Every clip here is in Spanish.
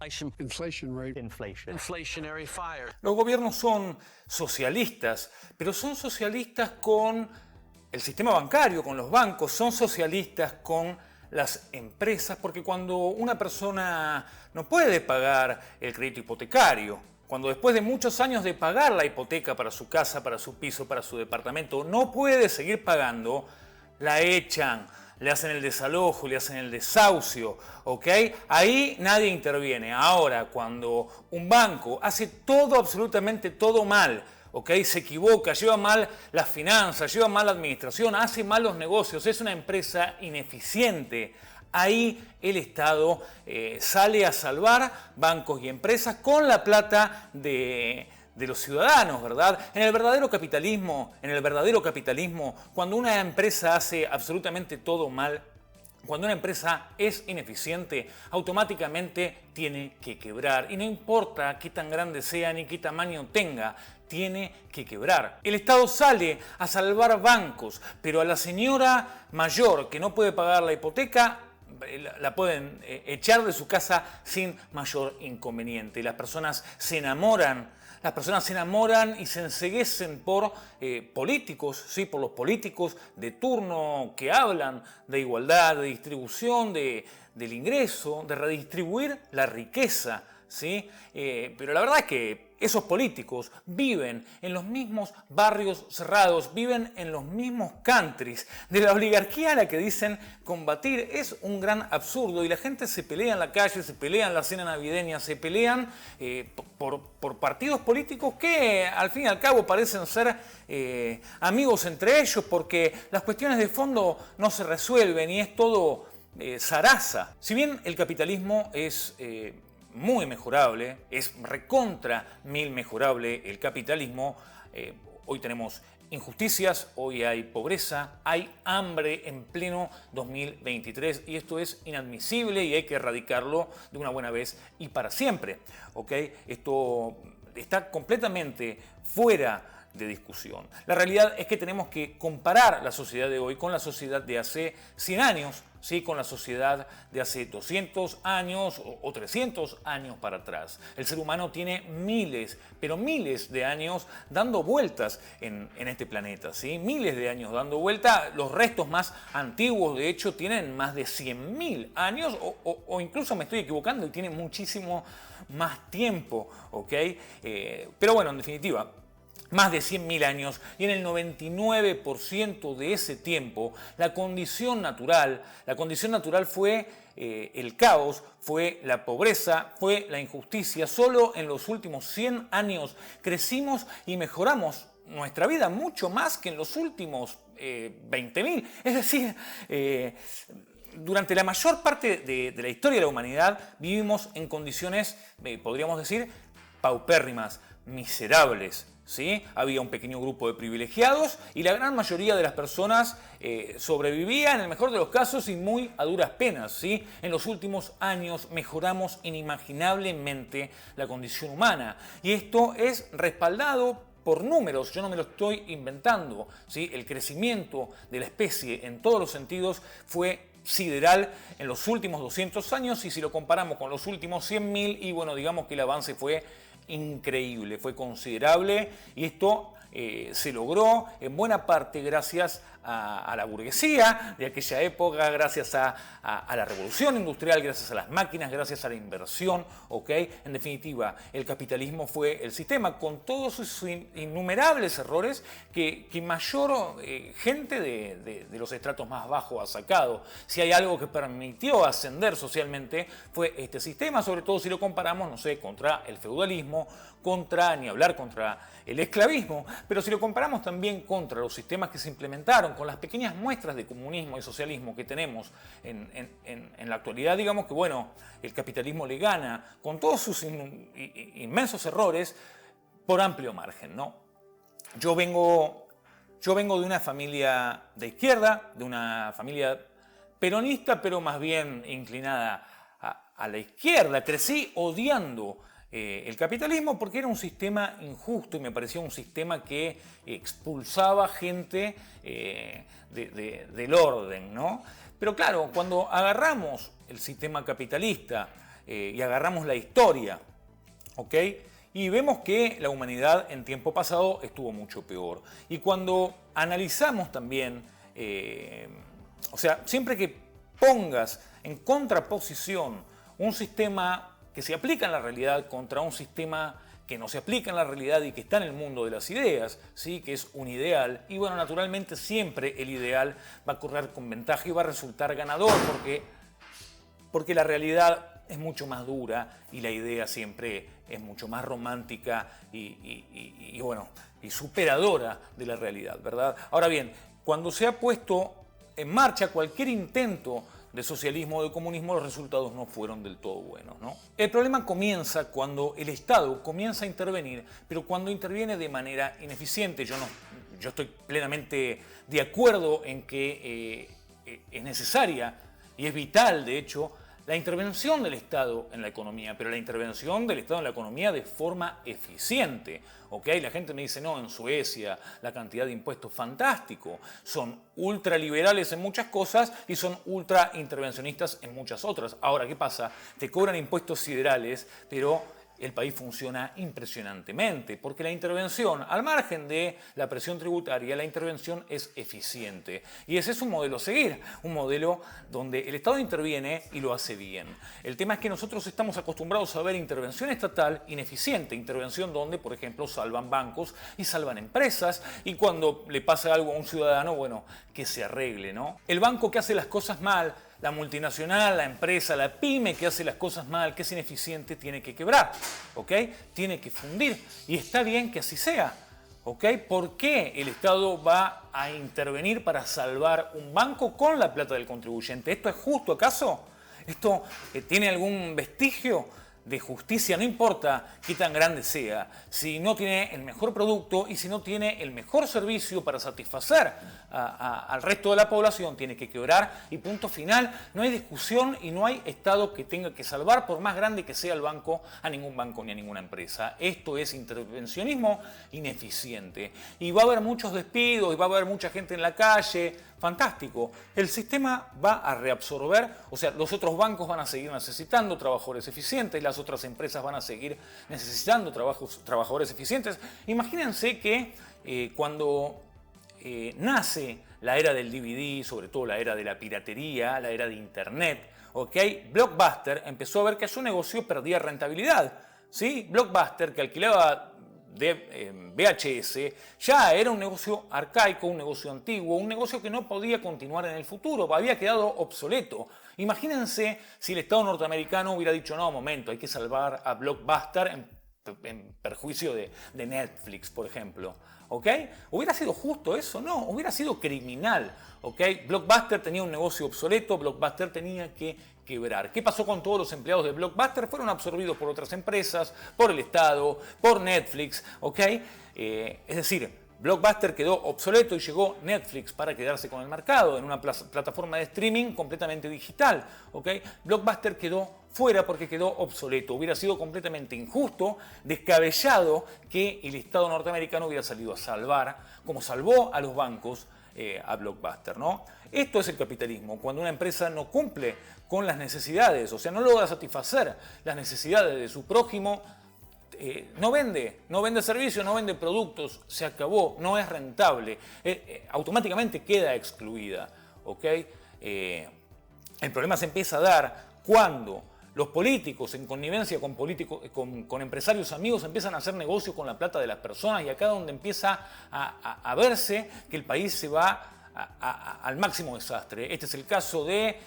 Inflationary fire. Los gobiernos son socialistas, pero son socialistas con el sistema bancario, con los bancos, son socialistas con las empresas, porque cuando una persona no puede pagar el crédito hipotecario, cuando después de muchos años de pagar la hipoteca para su casa, para su piso, para su departamento, no puede seguir pagando, la echan, le hacen el desalojo, le hacen el desahucio, ¿ok? Ahí nadie interviene. Ahora, cuando un banco hace todo, absolutamente todo mal, ¿ok? Se equivoca, lleva mal las finanzas, lleva mal la administración, hace mal los negocios, es una empresa ineficiente. Ahí el Estado sale a salvar bancos y empresas con la plata de los ciudadanos, ¿verdad? En el verdadero capitalismo, cuando una empresa hace absolutamente todo mal, cuando una empresa es ineficiente, automáticamente tiene que quebrar. Y no importa qué tan grande sea ni qué tamaño tenga, tiene que quebrar. El Estado sale a salvar bancos, pero a la señora mayor que no puede pagar la hipoteca, la pueden echar de su casa sin mayor inconveniente. Las personas se enamoran y se enceguecen por políticos, ¿sí? Por los políticos de turno que hablan de igualdad, de distribución del ingreso, de redistribuir la riqueza, ¿sí? Pero la verdad es que esos políticos viven en los mismos barrios cerrados, viven en los mismos countries. De la oligarquía a la que dicen combatir es un gran absurdo y la gente se pelea en la calle, se pelea en la cena navideña, se pelean por partidos políticos que al fin y al cabo parecen ser amigos entre ellos porque las cuestiones de fondo no se resuelven y es todo zaraza. Si bien el capitalismo es muy mejorable, es recontra mil mejorable el capitalismo. Hoy tenemos injusticias, hoy hay pobreza, hay hambre en pleno 2023 y esto es inadmisible y hay que erradicarlo de una buena vez y para siempre, ¿ok? Esto está completamente fuera de discusión. La realidad es que tenemos que comparar la sociedad de hoy con la sociedad de hace 100 años, ¿sí? Con la sociedad de hace 200 años o 300 años para atrás. El ser humano tiene miles, pero miles de años dando vueltas en este planeta, ¿sí? Miles de años dando vuelta. Los restos más antiguos, de hecho, tienen más de 100.000 años o incluso me estoy equivocando y tienen muchísimo más tiempo, ¿ok? Pero bueno, en definitiva, más de 100.000 años y en el 99% de ese tiempo la condición natural fue el caos, fue la pobreza, fue la injusticia. Solo en los últimos 100 años crecimos y mejoramos nuestra vida mucho más que en los últimos 20.000. Es decir, durante la mayor parte de la historia de la humanidad vivimos en condiciones, podríamos decir, paupérrimas, miserables. ¿Sí? Había un pequeño grupo de privilegiados y la gran mayoría de las personas sobrevivían, en el mejor de los casos, y muy a duras penas. ¿Sí? En los últimos años mejoramos inimaginablemente la condición humana y esto es respaldado por números, yo no me lo estoy inventando. ¿Sí? El crecimiento de la especie en todos los sentidos fue sideral en los últimos 200 años y si lo comparamos con los últimos 100.000 y bueno, digamos que el avance fue increíble, fue considerable y esto se logró en buena parte gracias a la burguesía de aquella época, gracias a la revolución industrial, gracias a las máquinas, gracias a la inversión, ¿ok? En definitiva, el capitalismo fue el sistema con todos sus innumerables errores que mayor gente de los estratos más bajos ha sacado. Si hay algo que permitió ascender socialmente fue este sistema, sobre todo si lo comparamos, no sé, contra el feudalismo, ni hablar contra el esclavismo, pero si lo comparamos también contra los sistemas que se implementaron, con las pequeñas muestras de comunismo y socialismo que tenemos en la actualidad, digamos que bueno, el capitalismo le gana con todos sus inmensos errores por amplio margen, ¿no? Yo vengo de una familia de izquierda, de una familia peronista, pero más bien inclinada a la izquierda. Crecí odiando el capitalismo porque era un sistema injusto y me parecía un sistema que expulsaba gente del orden, ¿no? Pero claro, cuando agarramos el sistema capitalista y agarramos la historia, ¿ok? Y vemos que la humanidad en tiempo pasado estuvo mucho peor. Y cuando analizamos también, siempre que pongas en contraposición un sistema que se aplica en la realidad contra un sistema que no se aplica en la realidad y que está en el mundo de las ideas, ¿sí? Que es un ideal, y bueno, naturalmente siempre el ideal va a correr con ventaja y va a resultar ganador porque la realidad es mucho más dura y la idea siempre es mucho más romántica y superadora de la realidad, ¿verdad? Ahora bien, cuando se ha puesto en marcha cualquier intento de socialismo o de comunismo, los resultados no fueron del todo buenos, ¿no? El problema comienza cuando el Estado comienza a intervenir, pero cuando interviene de manera ineficiente. Yo estoy plenamente de acuerdo en que es necesaria y es vital, de hecho, la intervención del Estado en la economía, pero la intervención del Estado en la economía de forma eficiente. ¿Ok? La gente me dice, no, en Suecia la cantidad de impuestos fantástico. Son ultraliberales en muchas cosas y son ultra intervencionistas en muchas otras. Ahora, ¿qué pasa? Te cobran impuestos siderales, pero el país funciona impresionantemente, porque la intervención, al margen de la presión tributaria, la intervención es eficiente. Y ese es un modelo a seguir, un modelo donde el Estado interviene y lo hace bien. El tema es que nosotros estamos acostumbrados a ver intervención estatal ineficiente, intervención donde, por ejemplo, salvan bancos y salvan empresas, y cuando le pasa algo a un ciudadano, bueno, que se arregle, ¿no? El banco que hace las cosas mal, la multinacional, la empresa, la pyme que hace las cosas mal, que es ineficiente, tiene que quebrar, ¿ok? Tiene que fundir. Y está bien que así sea, ¿ok? ¿Por qué el Estado va a intervenir para salvar un banco con la plata del contribuyente? ¿Esto es justo acaso? ¿Esto tiene algún vestigio de justicia? No importa qué tan grande sea, si no tiene el mejor producto y si no tiene el mejor servicio para satisfacer al resto de la población, tiene que quebrar y punto final. No hay discusión y no hay Estado que tenga que salvar, por más grande que sea el banco, a ningún banco ni a ninguna empresa. Esto es intervencionismo ineficiente. Y va a haber muchos despidos y va a haber mucha gente en la calle. Fantástico. El sistema va a reabsorber, o sea, los otros bancos van a seguir necesitando trabajadores eficientes, las otras empresas van a seguir necesitando trabajadores eficientes. Imagínense que cuando nace la era del DVD, sobre todo la era de la piratería, la era de Internet, ¿ok? Blockbuster empezó a ver que su negocio perdía rentabilidad, ¿sí? Blockbuster, que alquilaba de VHS, ya era un negocio arcaico, un negocio antiguo, un negocio que no podía continuar en el futuro, había quedado obsoleto. Imagínense si el Estado norteamericano hubiera dicho, no, momento, hay que salvar a Blockbuster en perjuicio de Netflix, por ejemplo. ¿Ok? ¿Hubiera sido justo eso? No, hubiera sido criminal. ¿Ok? Blockbuster tenía un negocio obsoleto, Blockbuster tenía que quebrar. ¿Qué pasó con todos los empleados de Blockbuster? Fueron absorbidos por otras empresas, por el Estado, por Netflix. ¿Ok? Es decir, Blockbuster quedó obsoleto y llegó Netflix para quedarse con el mercado en una plataforma de streaming completamente digital. ¿Ok? Blockbuster quedó fuera porque quedó obsoleto. Hubiera sido completamente injusto, descabellado que el Estado norteamericano hubiera salido a salvar, como salvó a los bancos, a Blockbuster, ¿no? Esto es el capitalismo, cuando una empresa no cumple con las necesidades, o sea, no logra satisfacer las necesidades de su prójimo, no vende servicios, no vende productos, se acabó, no es rentable, automáticamente queda excluida, ¿ok? El problema se empieza a dar cuando los políticos, en connivencia con empresarios amigos, empiezan a hacer negocio con la plata de las personas, y acá es donde empieza a verse que el país se va al máximo desastre. Este es el caso de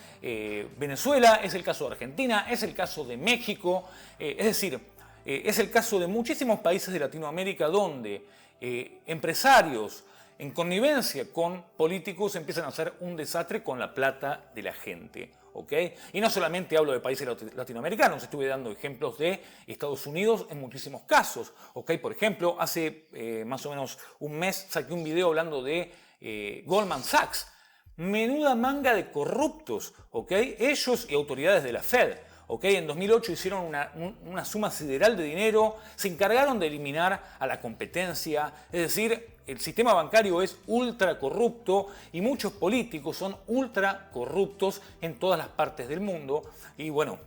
Venezuela, es el caso de Argentina, es el caso de México, es decir, es el caso de muchísimos países de Latinoamérica donde empresarios en connivencia con políticos empiezan a hacer un desastre con la plata de la gente. ¿Ok? Y no solamente hablo de países latinoamericanos, estuve dando ejemplos de Estados Unidos en muchísimos casos. ¿Ok? Por ejemplo, hace más o menos un mes saqué un video hablando de Goldman Sachs. Menuda manga de corruptos, ¿ok? Ellos y autoridades de la Fed. ¿Ok? En 2008 hicieron una suma sideral de dinero, se encargaron de eliminar a la competencia, es decir, el sistema bancario es ultra corrupto y muchos políticos son ultra corruptos en todas las partes del mundo. Y bueno,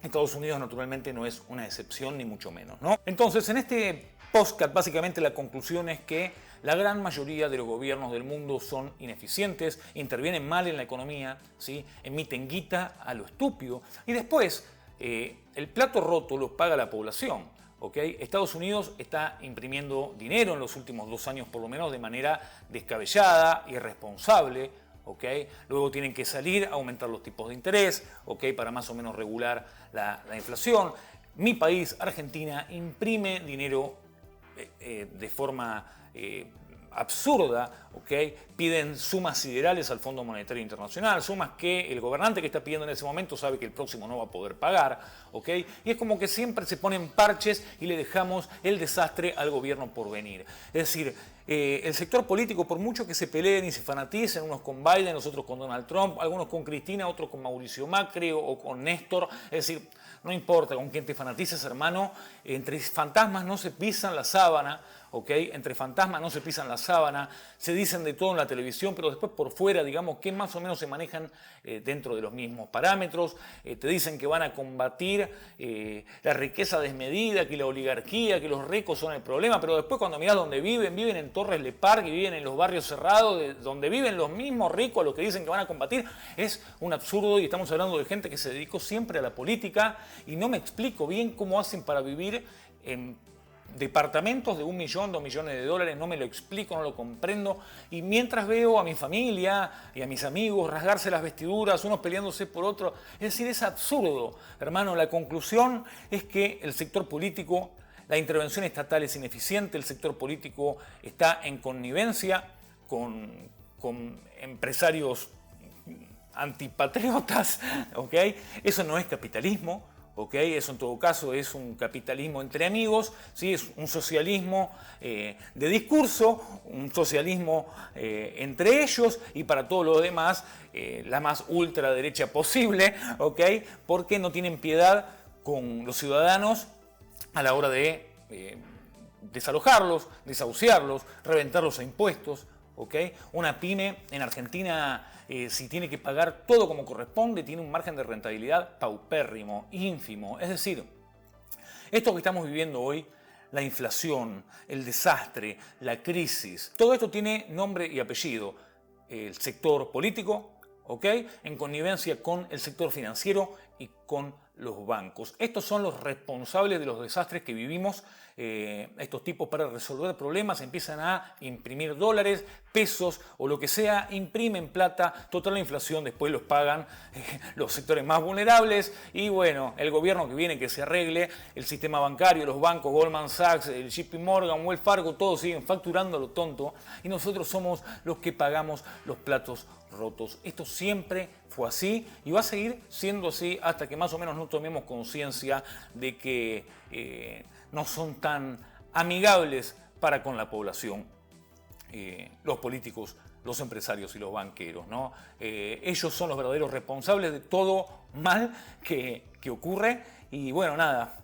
Estados Unidos naturalmente no es una excepción ni mucho menos, ¿no? Entonces, en este podcast básicamente la conclusión es que la gran mayoría de los gobiernos del mundo son ineficientes, intervienen mal en la economía, ¿sí? Emiten guita a lo estúpido y después el plato roto lo paga la población. ¿Okay? Estados Unidos está imprimiendo dinero en los últimos 2 años por lo menos de manera descabellada, irresponsable. ¿Okay? Luego tienen que salir a aumentar los tipos de interés, ¿okay? Para más o menos regular la inflación. Mi país, Argentina, imprime dinero de forma absurda, ¿okay? Piden sumas siderales al Fondo Monetario Internacional, sumas que el gobernante que está pidiendo en ese momento sabe que el próximo no va a poder pagar, ¿okay? Y es como que siempre se ponen parches y le dejamos el desastre al gobierno por venir. Es decir, el sector político, por mucho que se peleen y se fanaticen, unos con Biden, los otros con Donald Trump, algunos con Cristina, otros con Mauricio Macri o con Néstor, es decir, no importa con quién te fanatices, hermano, entre fantasmas no se pisan la sábana, ¿ok? Entre fantasmas no se pisan la sábana, se dicen de todo en la televisión, pero después por fuera, digamos, que más o menos se manejan dentro de los mismos parámetros, te dicen que van a combatir la riqueza desmedida, que la oligarquía, que los ricos son el problema, pero después cuando mirás dónde viven en Torres Le Parc, viven en los barrios cerrados, donde viven los mismos ricos a los que dicen que van a combatir, es un absurdo y estamos hablando de gente que se dedicó siempre a la política y no me explico bien cómo hacen para vivir en departamentos de $1 millón, $2 millones de dólares, no me lo explico, no lo comprendo. Y mientras veo a mi familia y a mis amigos rasgarse las vestiduras, unos peleándose por otros, es decir, es absurdo. Hermano, la conclusión es que el sector político, la intervención estatal es ineficiente, el sector político está en connivencia con empresarios antipatriotas, ¿ok? Eso no es capitalismo. ¿Okay? Eso en todo caso es un capitalismo entre amigos, ¿sí? Es un socialismo de discurso, un socialismo entre ellos y para todos los demás la más ultraderecha posible, ¿okay? Porque no tienen piedad con los ciudadanos a la hora de desalojarlos, desahuciarlos, reventarlos a impuestos. ¿Okay? Una pyme en Argentina, si tiene que pagar todo como corresponde, tiene un margen de rentabilidad paupérrimo, ínfimo. Es decir, esto que estamos viviendo hoy, la inflación, el desastre, la crisis, todo esto tiene nombre y apellido. El sector político, ¿okay? En connivencia con el sector financiero y con los bancos. Estos son los responsables de los desastres que vivimos. Estos tipos para resolver problemas empiezan a imprimir dólares, pesos o lo que sea, imprimen plata, total la inflación, después los pagan los sectores más vulnerables y bueno, el gobierno que viene que se arregle, el sistema bancario, los bancos, Goldman Sachs, el JP Morgan, Wells Fargo, todos siguen facturando lo tonto y nosotros somos los que pagamos los platos rotos. Esto siempre fue así y va a seguir siendo así hasta que más o menos no tomemos conciencia de que no son tan amigables para con la población, los políticos, los empresarios y los banqueros, ¿no? Ellos son los verdaderos responsables de todo mal que ocurre y bueno, nada.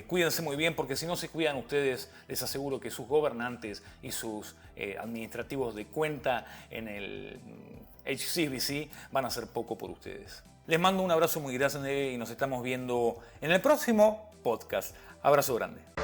Cuídense muy bien porque si no se cuidan ustedes, les aseguro que sus gobernantes y sus administrativos de cuenta en el HSBC van a hacer poco por ustedes. Les mando un abrazo muy grande y nos estamos viendo en el próximo podcast. Abrazo grande.